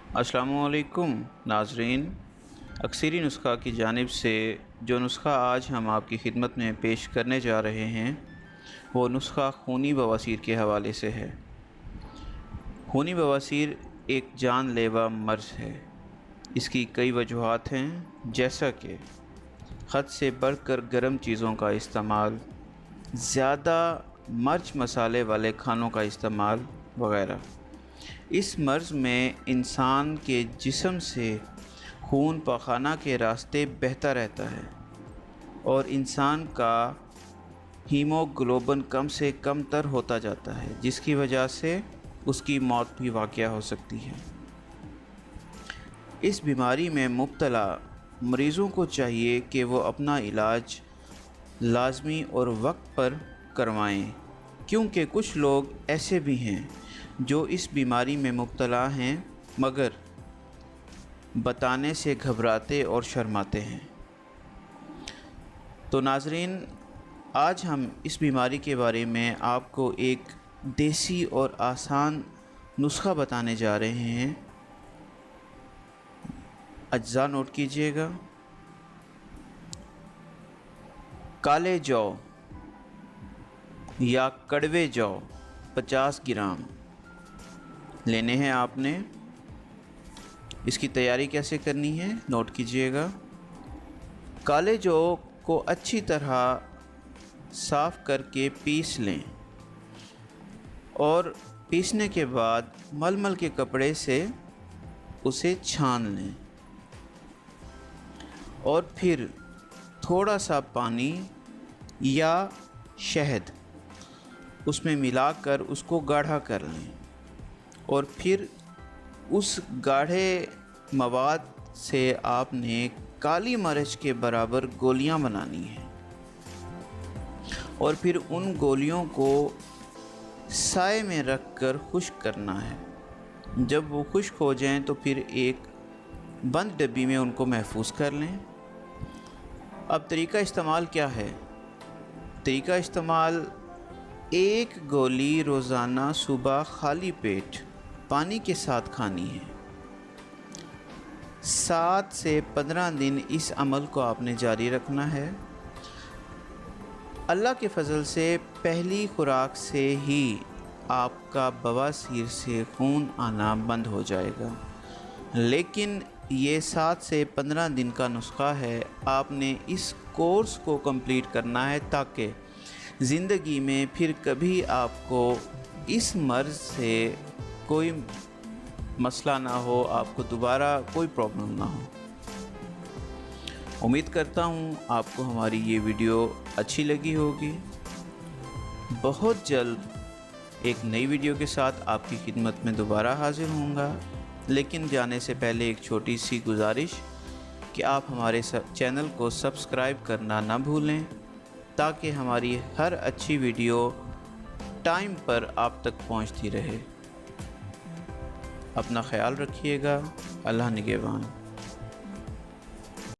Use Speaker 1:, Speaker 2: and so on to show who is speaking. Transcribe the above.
Speaker 1: अस्सलामु अलैकुम नाज़रीन। अक्सरी नुस्खा की जानिब से जो नुस्खा आज हम आपकी खिदमत में पेश करने जा रहे हैं वो नुस्खा खूनी बवासीर के हवाले से है। खूनी बवासीर एक जानलेवा मर्ज़ है। इसकी कई वजूहात हैं, जैसा कि हद से बढ़कर गर्म चीज़ों का इस्तेमाल, ज़्यादा मिर्च मसाले वाले खानों का इस्तेमाल वगैरह। इस मर्ज़ में इंसान के जिस्म से खून पखाना के रास्ते बहता रहता है और इंसान का हीमोग्लोबिन कम से कम तर होता जाता है, जिसकी वजह से उसकी मौत भी वाक़या हो सकती है। इस बीमारी में मुब्तला मरीज़ों को चाहिए कि वो अपना इलाज लाज़मी और वक्त पर करवाएं, क्योंकि कुछ लोग ऐसे भी हैं जो इस बीमारी में मुब्तला हैं मगर बताने से घबराते और शर्माते हैं। तो नाज़रीन, आज हम इस बीमारी के बारे में आपको एक देसी और आसान नुस्खा बताने जा रहे हैं। अज्जा नोट कीजिएगा। काले जौ या कड़वे जौ 50 ग्राम लेने हैं आपने। इसकी तैयारी कैसे करनी है नोट कीजिएगा। काले जौ को अच्छी तरह साफ़ करके पीस लें और पीसने के बाद मलमल के कपड़े से उसे छान लें और फिर थोड़ा सा पानी या शहद उसमें मिलाकर उसको गाढ़ा कर लें और फिर उस गाढ़े मवाद से आपने काली मिर्च के बराबर गोलियां बनानी हैं और फिर उन गोलियों को साए में रख कर खुश्क करना है। जब वो खुश्क हो जाएं तो फिर एक बंद डब्बी में उनको महफूज कर लें। अब तरीका इस्तेमाल क्या है? तरीका इस्तेमाल, एक गोली रोज़ाना सुबह खाली पेट पानी के साथ खानी है। 7 से 15 दिन इस अमल को आपने जारी रखना है। अल्लाह के फजल से पहली खुराक से ही आपका बवासीर से खून आना बंद हो जाएगा। लेकिन ये 7 से 15 दिन का नुस्खा है। आपने इस कोर्स को कंप्लीट करना है ताकि ज़िंदगी में फिर कभी आपको इस मर्ज़ से कोई मसला ना हो, आपको दोबारा कोई प्रॉब्लम ना हो। उम्मीद करता हूँ आपको हमारी ये वीडियो अच्छी लगी होगी। बहुत जल्द एक नई वीडियो के साथ आपकी खिदमत में दोबारा हाज़िर होऊंगा। लेकिन जाने से पहले एक छोटी सी गुजारिश कि आप हमारे चैनल को सब्सक्राइब करना ना भूलें ताकि हमारी हर अच्छी वीडियो टाइम पर आप तक पहुंचती रहे। अपना ख्याल रखिएगा। अल्लाह निगहबान।